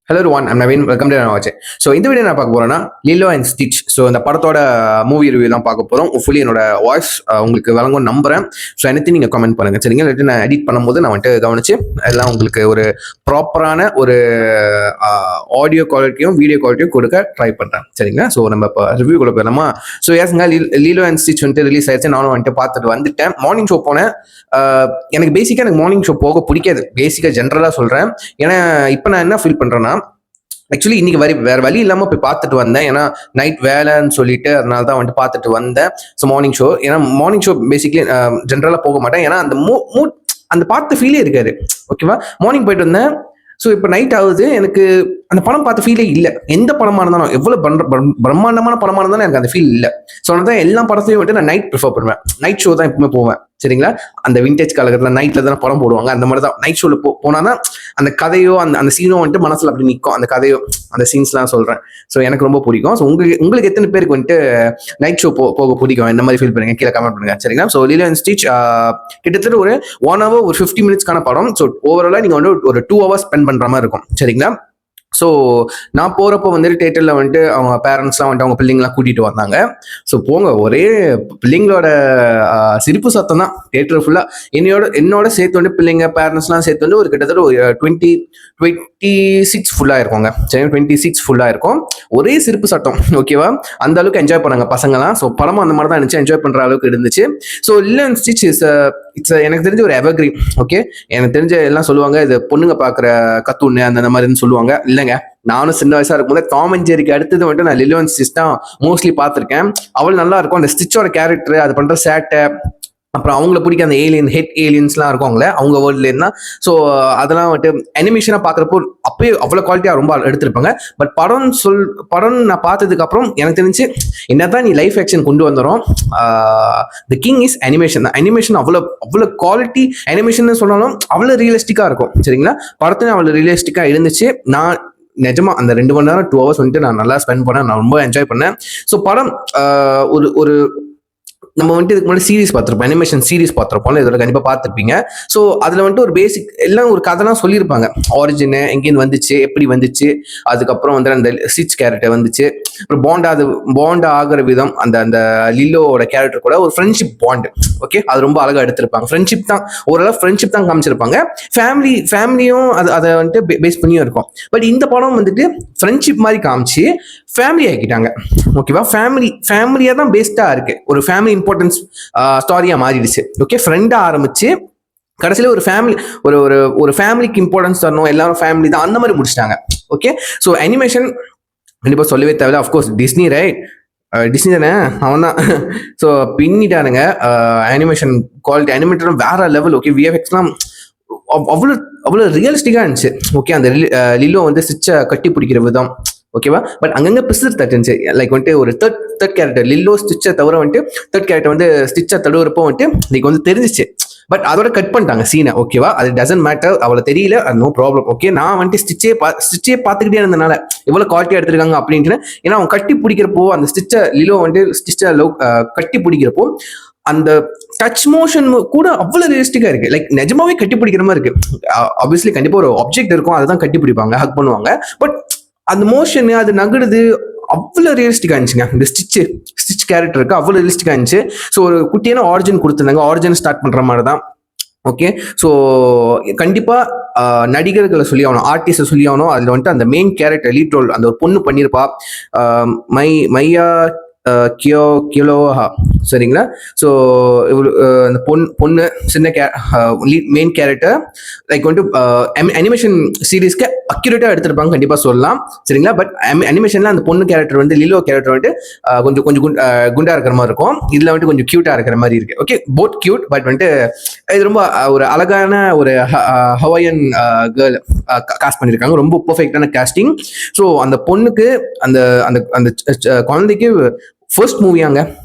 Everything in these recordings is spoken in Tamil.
Hello one I'm Naveen, welcome to watch. So இந்த வீடியோ நான் பார்க்க போறேன்னா லிலோ அண்ட் ஸ்டிச். ஸோ இந்த படத்தோட மூவி ரிவ்யூ தான் பார்க்க போகிறோம். ஃபுல்லி என்னோட வாய்ஸ் உங்களுக்கு வழங்கும் நம்புறேன். ஸோ anything நீங்கள் கமெண்ட் பண்ணுங்க, சரிங்க? இல்லாட்டி நான் எடிட் பண்ணும்போது நான் வந்துட்டு கவனிச்சு எல்லாம் உங்களுக்கு ஒரு ப்ராப்பரான ஒரு ஆடியோ குவாலிட்டியும் வீடியோ குவாலிட்டியும் கொடுக்க ட்ரை பண்ணுறேன், சரிங்களா? ஸோ நம்ம இப்போ ரிவ்யூ கூட போயிடலாமா? ஸோ ஏசுங்க, லிலோ அண்ட் ஸ்டிச் வந்துட்டு ரிலீஸ் ஆயிடுச்சு. நானும் வந்துட்டு பார்த்துட்டு வந்துட்டேன். மார்னிங் ஷோ போனேன். எனக்கு மார்னிங் ஷோ போக பிடிக்காது, பேசிக்காக ஜென்ரலாக சொல்கிறேன். ஏன்னா இப்போ நான் என்ன ஃபீல் பண்ணுறேன்னா, ஆக்சுவலி இன்னைக்கு வேற வழி இல்லாம போய் பார்த்துட்டு வந்தேன். ஏன்னா நைட் வேலைன்னு சொல்லிட்டு அதனால தான் வந்துட்டு பார்த்துட்டு வந்தேன். ஸோ மார்னிங் ஷோ, ஏன்னா மார்னிங் ஷோ பேசிக்கலி ஜென்ரலா போக மாட்டேன். ஏன்னா அந்த மூட் அந்த பார்த்த ஃபீலே இருக்காது. ஓகேவா? மார்னிங் போயிட்டு வந்தேன். ஸோ இப்போ நைட் ஆகுது. எனக்கு அந்த படம் பார்த்த ஃபீலே இல்லை. எந்த படமா இருந்தாலும், எவ்வளவு பிரம்மாண்டமான படமா இருந்தாலும் எனக்கு அந்த ஃபீல் இல்லை. ஸோ அதனால எல்லா படத்தையும் வந்துட்டு நான் நைட் ப்ரிஃபர் பண்ணுவேன். நைட் ஷோ தான் எப்பவுமே போவேன், சரிங்களா? அந்த விண்டேஜ் காலகட்டத்தில் நைட்ல தான் படம் போடுவாங்க. அந்த மாதிரி தான் நைட் ஷோல போனாதான் அந்த கதையோ அந்த சீனோ வந்துட்டு மனசுல அப்படி நிற்கும். அந்த கதையோ அந்த சீன்ஸ்லாம் சொல்றேன். ஸோ எனக்கு ரொம்ப பிடிக்கும். ஸோ உங்களுக்கு எத்தனை பேருக்கு வந்துட்டு நைட் ஷோ போக பிடிக்கும்? இந்த மாதிரி ஃபீல் பண்ணுங்க, கீழே கமெண்ட் பண்ணுங்க, சரிங்களா? ஸோ லிலோ அண்ட் ஸ்டிச் கிட்டத்தட்ட ஒரு 1 hour ஒரு 50 minutes படம். ஸோ ஓவராலா நீங்க வந்து ஒரு 2 hours ஸ்பெண்ட் பண்ற மாதிரி இருக்கும், சரிங்களா? ஸோ நான் போகிறப்போ வந்துட்டு தேட்டரில் வந்துட்டு அவங்க பேரண்ட்ஸ்லாம் வந்துட்டு அவங்க பிள்ளைங்களாம் கூட்டிகிட்டு வந்தாங்க. ஸோ போங்க, ஒரே பிள்ளைங்களோட சிரிப்பு சத்தம் தான் தேட்டர் ஃபுல்லாக. என்னோட சேர்த்து வந்து பிள்ளைங்க பேரண்ட்ஸ்லாம் சேர்த்து வந்து ஒரு கிட்டத்தட்ட ஒரு 26 ஃபுல்லாக இருக்குங்க, சரி, 26 ஃபுல்லாக இருக்கும். ஒரே சிரிப்பு சட்டம், ஓகேவா? அந்த அளவுக்கு என்ஜாய் பண்ணாங்க பசங்களாம். ஸோ படமும் அந்த மாதிரி தான் இருந்துச்சு, என்ஜாய் பண்ணுற அளவுக்கு இருந்துச்சு. ஸோ லிலோ அண்ட் ஸ்டிச் இட்ஸ் எனக்கு தெரிஞ்ச ஒரு எவர்கிரீன். ஓகே, எனக்கு தெரிஞ்ச எல்லாம் சொல்லுவாங்க இது பொண்ணுங்க பார்க்குற கத்தூன்னு அந்த மாதிரின்னு சொல்லுவாங்க. இல்லைங்க, நானும் சின்ன வயசா இருக்கும்போது டாம் அண்ட் ஜெர்ரிக்கு அடுத்தது வந்துட்டு நான் லிலோ அண்ட் ஸ்டிச் தான் மோஸ்ட்லி பார்த்துருக்கேன். அவள் நல்லா இருக்கும். அந்த ஸ்டிச்சோட கேரக்டர், அது பண்ற சேட்டை, அப்புறம் அவங்கள பிடிக்க அந்த ஹெட் ஏலியன்ஸ்லாம் இருக்கும்ல அவங்க வேர்ல்ட்ல இருந்தா. ஸோ அதெல்லாம் வந்துட்டு அனிமேஷனா பாக்குறப்போ அப்பயே அவ்வளவு குவாலிட்டியா ரொம்ப எடுத்திருப்பாங்க. பட் படம் நான் பார்த்ததுக்கு அப்புறம் எனக்கு தெரிஞ்சு என்னதான் நீ லைஃப் ஆக்ஷன் கொண்டு வந்துடும், the king is animation. Animation அவ்வளவு குவாலிட்டி அனிமேஷன் சொன்னாலும் அவ்வளவு ரியலிஸ்டிக்கா இருக்கும், சரிங்களா? படத்துல அவ்வளவு ரியலிஸ்டிக்கா இருந்துச்சு. நான் நிஜமா அந்த 2 மணி நேரம் 2 hours வந்துட்டு நான் நல்லா ஸ்பெண்ட் பண்ணேன். நான் ரொம்ப என்ஜாய் பண்ணேன். ஸோ படம் ஒரு நம்ம வந்துட்டு இதுக்கு முன்னாடி சீரிஸ் பார்த்துருப்போம், அனிமேஷன் சீரிஸ் பார்த்துருப்போம், இதோட கண்டிப்பாக பார்த்துருப்பீங்க. ஸோ அதில் வந்துட்டு ஒரு பேசிக் எல்லாம் ஒரு கதைலாம் சொல்லியிருப்பாங்க. ஆரிஜின் எங்கேருந்து வந்துச்சு, எப்படி வந்துச்சு, அதுக்கப்புறம் வந்து அந்த ஸ்டிச் கேரக்டர் வந்துச்சு, அப்புறம் பாண்ட் ஆகிற விதம், அந்த லில்லோட கேரக்டர் கூட ஒரு ஃப்ரெண்ட்ஷிப் பாண்ட். ஓகே, அது ரொம்ப அழகாக எடுத்திருப்பாங்க. ஃப்ரெண்ட்ஷிப் தான், ஓரளவு ஃப்ரெண்ட்ஷிப் தான் காமிச்சிருப்பாங்க. ஃபேமிலியும் அதை வந்துட்டு பேஸ் பண்ணியும் இருக்கும். பட் இந்த படம் வந்துட்டு ஃப்ரெண்ட்ஷிப் மாதிரி காமிச்சு ஃபேமிலி ஆக்கிட்டாங்க. ஓகேவா? ஃபேமிலியா தான் பேஸ்டா இருக்கு. ஒரு ஃபேமிலி இம்பார்ட்டன்ஸ் ஸ்டாரியா மாறிடுச்சு. ஓகே, ஃப்ரெண்டா ஆரம்பிச்சு கடைசியில ஒரு ஃபேமிலி ஒரு ஃபேமிலிக்கு இம்பார்ட்டன்ஸ் தரணும், எல்லாரும் ஃபேமிலி தான், அந்த மாதிரி முடிச்சிட்டாங்க. ஓகே, ஸோ அனிமேஷன் கண்டிப்பா சொல்லவே தேவையில்ல. Of course Disney, right? டிஸ்னி தானே, அவன் தான். ஸோ பின்னிட்டானுங்க. அனிமேஷன் குவாலிட்டி அனிமேட்டரும் வேற லெவல். ஓகே, விஎஃப்எக்ஸ்லாம் அவ்வளோ ரியலிஸ்டிக்கா இருந்துச்சு. ஓகே, அந்த லில்லோ வந்து ஸ்டிச்சை கட்டி பிடிக்கிற விதம், ஓகேவா? பட் அங்கங்க பிசர் தட்டுச்சு. லைக் வந்துட்டு ஒரு தேர்ட் கேரக்டர் லில்லோ ஸ்டிச்சை தவிர வந்துட்டு தேர்ட் கேரக்டர் வந்து ஸ்டிச்சை தடுவுறப்போ வந்துட்டு லைக் வந்து தெரிஞ்சிச்சு. பட் அதோட கட் பண்ணிட்டாங்க சீனை, ஓகேவா? அது டசன்ட் மேட்டர், அவளை தெரியல, நோ ப்ராப்ளம். ஓகே, நான் வந்துட்டு ஸ்டிச்சே பார்த்துக்கிட்டே இருந்தனால எவ்வளவு குவாலிட்டியா எடுத்திருக்காங்க அப்படின்ட்டு. ஏன்னா அவன் கட்டி பிடிக்கிறப்போ அந்த லில்லோ வந்துட்டு ஸ்டிச்சை கட்டி பிடிக்கிறப்போ அந்த டச் மோஷன் கூட அவ்வளவு ரியலிஸ்டிக்கா இருக்கு. லைக் நிஜமாவே கட்டி பிடிக்கிற மாதிரி இருக்கு. ஆப்வியஸ்லி கண்டிப்பா ஒரு ஆப்ஜெக்ட் இருக்கும், அதுதான் கட்டி பிடிப்பாங்க, ஹக் பண்ணுவாங்க. பட் அந்த மோஷன், அது நகடுது, அவ்வளவு ரியலிஸ்டிக்கா இருந்துச்சுங்க. இந்த ஸ்டிச் கேரக்டருக்கு அவ்வளவு ரியலிஸ்டிக்கா இருந்துச்சு. ஸோ ஒரு குட்டியான ஆரிஜின் கொடுத்துருந்தாங்க. ஆரிஜின் ஸ்டார்ட் பண்ற மாதிரி தான். ஓகே, ஸோ கண்டிப்பா நடிகர்களை சொல்லி ஆகணும், ஆர்டிஸ்ட சொல்லி ஆகணும். அதுல வந்துட்டு அந்த மெயின் கேரக்டர் லீட் ரோல் அந்த ஒரு பொண்ணு பண்ணியிருப்பா, மையா கியோலோஹா, சரிங்களா? ஸோ அந்த பொண்ணு சின்ன மெயின் கேரக்டர் லைக் வந்துட்டு அனிமேஷன் சீரீஸ்க்கு அக்யூரேட்டா எடுத்திருப்பாங்க, கண்டிப்பா சொல்லலாம், சரிங்களா? பட் அனிமேஷன்ல அந்த பொண்ணு கேரக்டர் வந்து லில்லோ கேரக்டர் வந்துட்டு கொஞ்சம் குண்டா இருக்கிற மாதிரி இருக்கும். இதுல வந்துட்டு கொஞ்சம் கியூட்டா இருக்கிற மாதிரி இருக்கு. Okay, both cute. பட் வந்துட்டு இது ரொம்ப ஒரு அழகான ஒரு ஹவாயன் கேர்ள் காஸ்ட் பண்ணியிருக்காங்க. ரொம்ப பெர்ஃபெக்டான காஸ்டிங். ஸோ அந்த பொண்ணுக்கு அந்த அந்த குழந்தைக்கு ஃபர்ஸ்ட் மூவியாங்க,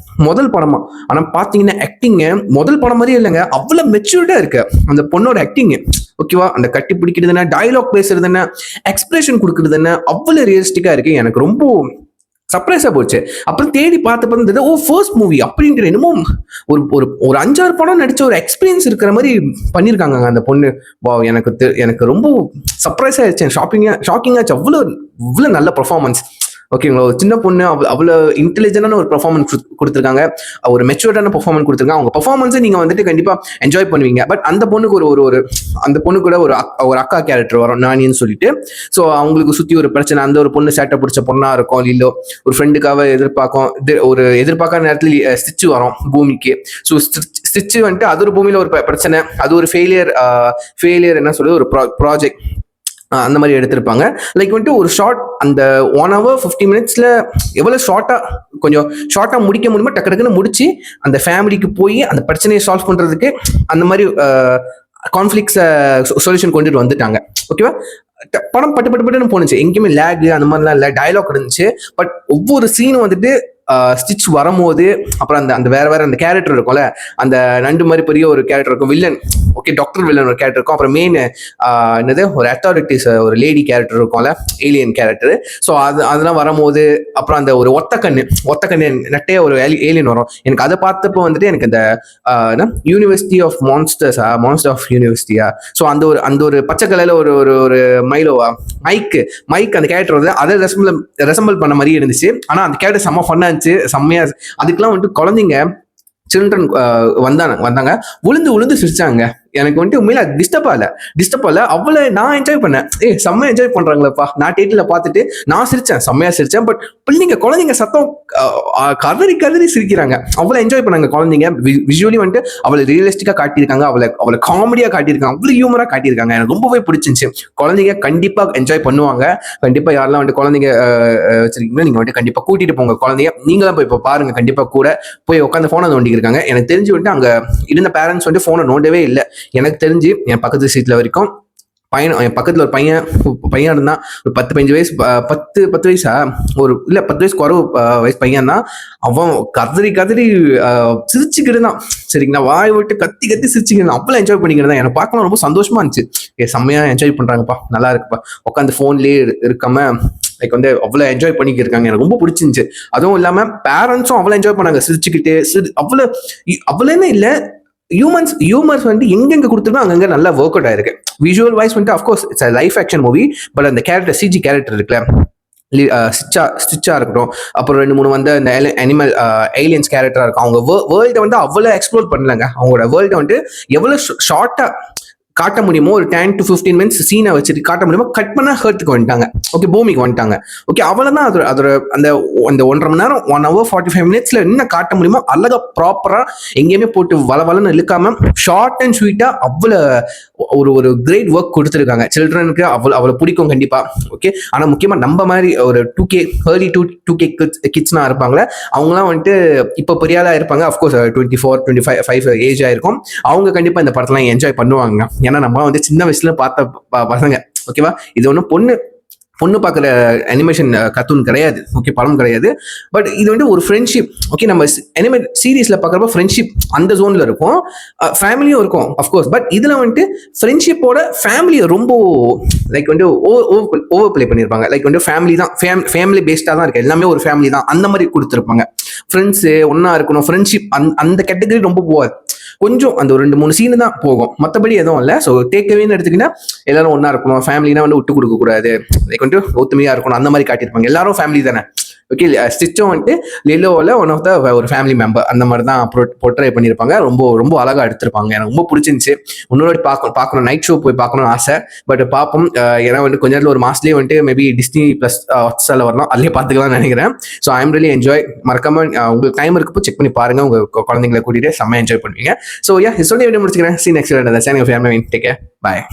முதல் படமா. ஆனா பாத்தீங்கன்னா ஆக்டிங் முதல் படம் மாதிரியே இல்லைங்க, அவ்வளவு மெச்சூர்டா இருக்கு அந்த பொண்ணோட ஆக்டிங். ஓகேவா? அந்த கட்டி பிடிக்கிறது என்ன, டயலாக் பேசுறது என்ன, எக்ஸ்பிரஷன் கொடுக்கறது என்ன, அவ்வளவு ரியலிஸ்டிக்கா இருக்கு. எனக்கு ரொம்ப சர்ப்ரைஸா போச்சு. அப்புறம் தேடி பார்த்து பார்த்தது ஓ ஃபர்ஸ்ட் மூவி அப்படின்ற என்னமோ ஒரு ஒரு ஒரு 5-6 படம் நடிச்ச ஒரு எக்ஸ்பீரியன்ஸ் இருக்கிற மாதிரி பண்ணியிருக்காங்க அந்த பொண்ணு. வாவ் எனக்கு ரொம்ப சர்ப்ரைஸ் ஆயிடுச்சு. ஷாக்கிங்கா ஆச்சு. அவ்வளோ இவ்வளோ நல்ல பெர்ஃபார்மன்ஸ். ஓகேங்களா, ஒரு சின்ன பொண்ணு அவ்வளோ இன்டெலிஜென்டான ஒரு பெர்ஃபார்மன்ஸ் கொடுத்துருக்காங்க, ஒரு மெச்சூர்டான பெர்ஃபார்மன்ஸ் கொடுத்துருக்காங்க. அவங்க பெர்ஃபார்மன்ஸை நீங்க வந்துட்டு கண்டிப்பா என்ஜாய் பண்ணுவீங்க. பட் அந்த பொண்ணுக்கு ஒரு ஒரு ஒரு அந்த பொண்ணு கூட ஒரு அக்கா கேரக்டர் வரும், நானின்னு சொல்லிட்டு. ஸோ அவங்களுக்கு சுத்தி ஒரு பிரச்சனை, அந்த ஒரு பொண்ணு சேட்டை பிடிச்ச பொண்ணா இருக்கும். இல்லோ ஒரு ஃப்ரெண்டுக்காக ஒரு எதிர்பார்க்காத நேரத்தில் ஸ்டிச் வரும் பூமிக்கு. ஸோ ஸ்டிச் வந்துட்டு அது ஒரு பூமியில ஒரு பிரச்சனை, அது ஒரு ஃபெயிலியர் என்ன சொல்றது, ஒரு ப்ராஜெக்ட் அந்த மாதிரி எடுத்திருப்பாங்க. லைக் வந்துட்டு ஒரு ஷார்ட் அந்த 1 hour 50 minutes எவ்வளவு கொஞ்சம் ஷார்ட்டா முடிக்க முடியுமோ டக்கு டக்குன்னு முடிச்சு அந்த ஃபேமிலிக்கு போய் அந்த பிரச்சனையை சால்வ் பண்றதுக்கு அந்த மாதிரி கான்ஃபிளிக்ஸை சொல்யூஷன் கொண்டுட்டு வந்துட்டாங்க. ஓகேவா, படம் பட்டு பட்டு பட்டுன்னு போனுச்சு, எங்கேயுமே லேக் அந்த மாதிரிலாம் இல்லை, டயலாக் இருந்துச்சு. பட் ஒவ்வொரு சீனும் வந்துட்டு ஸ்டிச் வரும்போது, அப்புறம் அந்த வேற அந்த கேரக்டர் இருக்கும்ல, அந்த நண்டு மாதிரி பெரிய ஒரு கேரக்டர் இருக்கும், வில்லன். ஓகே, டாக்டர் வில்லன் ஒரு கேரக்டர் இருக்கும். அப்புறம் மெயின் என்னது ஒரு அத்தாரிட்டிஸ் ஒரு லேடி கேரக்டர் இருக்கும்ல, ஏலியன் கேரக்டர். ஸோ அதெல்லாம் வரும்போது, அப்புறம் அந்த ஒரு ஒத்த கண்ணு நட்டைய ஒரு ஏலியன் வரும். எனக்கு அதை பார்த்தப்போ வந்துட்டு எனக்கு இந்த யூனிவர்சிட்டி ஆஃப் மான்ஸ்டர் ஆஃப் யூனிவர்சிட்டியா, ஸோ அந்த ஒரு பச்சை கலர்ல ஒரு மைலோவா மைக் அந்த கேரக்டர் வந்து அதை ரெசம்பிள் பண்ண மாதிரி இருந்துச்சு. ஆனா அந்த கேரக்டர் செம்ம ஃபன்னா இருந்துச்சு, செம்மையா. அதுக்கெல்லாம் வந்துட்டு குழந்தைங்க சில்ட்ரன் வந்தாங்க, உளுந்து சிரிச்சாங்க. எனக்கு வந்துட்டு உண்மையில டிஸ்டர்ப் ஆகல, அவ்வளோ நான் என்ஜாய் பண்ணேன். செம்ம என்ஜாய் பண்றாங்களப்பா. நான் தேட்டர்ல பார்த்துட்டு நான் செம்மையா சிரிச்சேன். பட் குழந்தைங்க சத்தம் கதறி சிரிக்கிறாங்க, அவ்வளோ என்ஜாய் பண்ணாங்க குழந்தைங்க. விஷுவலி வந்துட்டு அவளை ரியலிஸ்டிக்கா காட்டியிருக்காங்க, அவளை காமெடியா காட்டியிருக்காங்க, அவ்வளோ ஹியூமரா காட்டியிருக்காங்க. எனக்கு ரொம்பவே பிடிச்சிருந்துச்சு. குழந்தைங்க கண்டிப்பா என்ஜாய் பண்ணுவாங்க. கண்டிப்பா யாரெல்லாம் வந்துட்டு குழந்தைங்க வச்சிருக்கீங்களோ நீங்க வந்துட்டு கண்டிப்பா கூட்டிட்டு போங்க குழந்தைய. நீங்களும் போய் இப்போ பாருங்க, கண்டிப்பா கூட போய் உட்காந்து போனை நோண்டி இருக்காங்க. எனக்கு தெரிஞ்சு வந்துட்டு அங்க இருந்த பேரண்ட்ஸ் வந்துட்டு போனை நோண்டவே இல்லை. எனக்கு தெரிஞ்சு என் பக்கத்து சீட்ல வரைக்கும் என் பக்கத்துல ஒரு பையன் இருந்தான், ஒரு 10-15 வயசு, 10 வயசா, ஒரு இல்ல 10 வயசு குறவு வயசு பையன் தான். அவன் கதறி சிரிச்சுக்கிட்டு இருந்தான். சரிங்களா, வாய் விட்டு கத்தி சிரிச்சுக்கிட்டு இருந்தான். அவ்வளவு என்ஜாய் பண்ணிக்கிட்டு தான். எனக்கு பார்க்கலாம் ரொம்ப சந்தோஷமா இருந்துச்சு. செம்மையா என்ஜாய் பண்றாங்கப்பா, நல்லா இருக்குப்பா. உட்காந்து போன்லயே இருக்காம லைக் வந்து அவ்வளோ என்ஜாய் பண்ணிக்கிட்டு இருக்காங்க. எனக்கு ரொம்ப பிடிச்சிருந்துச்சு. அதுவும் இல்லாம பேரண்ட்ஸும் அவ்வளோ என்ஜாய் பண்ணாங்க, சிரிச்சுக்கிட்டு. அவ்வளோன்னு இல்லை, ஹியூமர்ஸ் வந்து எங்கெங்க கொடுத்துருக்கோ அங்கங்க நல்லா ஒர்க் அவுட் ஆயிருக்கு. விஷுவல் வைஸ் வந்து of course it's life action movie. But அந்த கேரக்டர் சிஜி கேரக்டர் இருக்குல்ல, ஸ்டிச்சா இருக்கட்டும், அப்புறம் 2-3 வந்து இந்த அனிமல் ஏலியன்ஸ் கேரக்டரா இருக்கும். அவங்க வேர்ல்டை வந்து அவ்வளோ எக்ஸ்ப்ளோர் பண்ணலங்க. அவங்களோட வேர்ல்டை வந்து எவ்வளோ ஷார்ட்டா காட்ட முடியுமோ, ஒரு 10 to 15 minutes சீனை வச்சுட்டு காட்ட முடியுமோ கட் பண்ணா ஹர்த்துக்கு வந்துட்டாங்க. ஓகே, பூமிக்கு வந்துட்டாங்க. ஓகே, அவ்வளவுதான். அதோட அந்த 1.5 மணி நேரம் 1 hour 45 minutes என்ன காட்ட முடியுமோ அழகா ப்ராப்பரா எங்கேயுமே போட்டு வளவலன்னு இழுக்காம ஷார்ட் அண்ட் ஸ்வீட்டா ஒரு கிரேட் ஒர்க் கொடுத்துருக்காங்க. சில்ட்ரனுக்கு அவ்வளவு பிடிக்கும் கண்டிப்பா. ஓகே, ஆனா முக்கியமா நம்ம மாதிரி ஒரு 2K early 2K கிட்ஸ்னா இருப்பாங்களே, அவங்கலாம் வந்துட்டு இப்போ பெரிய ஆளா இருப்பாங்க. அஃப்கோர்ஸ் 24-25 ஏஜ் ஆயிருக்கும். அவங்க கண்டிப்பா இந்த படத்தெல்லாம் என்ஜாய் பண்ணுவாங்க. ஏன்னா நம்ம வந்து சின்ன வயசுல பார்த்த பசங்க. ஓகேவா, இது ஒன்றும் பொண்ணு பார்க்குற அனிமேஷன் கார்ட்டூன் கிடையாது. ஓகே, படம் கிடையாது. பட் இது வந்து ஒரு ஃப்ரெண்ட்ஷிப். ஓகே, நம்ம அனிமேட் சீரீஸ்ல பார்க்குறப்ப ஃப்ரெண்ட்ஷிப் அந்த ஜோன்ல இருக்கும், ஃபேமிலியும் இருக்கும் அஃப்கோர்ஸ். பட் இதுல வந்துட்டு ஃப்ரெண்ட்ஷிப்போட ஃபேமிலியை ரொம்ப லைக் வந்து ஓவர் பிளே பண்ணியிருப்பாங்க. லைக் வந்து ஃபேமிலி தான், ஃபேமிலி பேஸ்டாக தான் இருக்கு, எல்லாமே ஒரு ஃபேமிலி தான் அந்த மாதிரி கொடுத்துருப்பாங்க. ஃப்ரெண்ட்ஸு ஒன்னா இருக்கணும், ஃப்ரெண்ட்ஷிப் அந்த கேட்டகரி ரொம்ப போகாது. கொஞ்சம் அந்த ஒரு 2-3 சீனு தான் போகும், மற்றபடி எதுவும் இல்லை. ஸோ டேக்அவேன்னு எடுத்துக்கிட்டா எல்லாரும் ஒன்னா இருக்கணும், ஃபேமிலினா வந்து விட்டு கொடுக்க கூடாது, லைக் வந்து ஒத்துமையா இருக்கணும், அந்த மாதிரி காட்டியிருப்பாங்க. எல்லாரும் ஃபேமிலி தானே. ஓகே, ஸ்டிச்சும் வந்துட்டு லிலோவில் ஒன் ஆஃப் த ஒரு ஃபேமிலி மெம்பர் அந்த மாதிரி தான் போர்ட்ரே பண்ணியிருப்பாங்க. ரொம்ப ரொம்ப அழகாக எடுத்திருப்பாங்க. எனக்கு ரொம்ப பிடிச்சிருந்துச்சு. இன்னொரு பார்க்கணும் நைட் ஷோ போய் பார்க்கணும்னு ஆசை. பட் பார்ப்போம். ஏன்னா வந்து கொஞ்ச நேரத்தில் ஒரு மாசத்துலேயே வந்துட்டு மேபி டிஸ்னி ப்ளஸ் ஹாட்ஸ்டாரில் வரலாம், அதுலேயே பார்த்துக்கலாம்னு நினைக்கிறேன். So I am really enjoy. மறக்காம உங்களுக்கு டைம் இருக்கப்போ செக் பண்ணி பாருங்க, உங்க குழந்தைங்களை கூட்டிட்டு செம்ம என்ஜாய் பண்ணுவீங்க. ஸோ யா, சொல்லி முடிச்சுக்கிறேன். See next channel family. Take care, பாய்.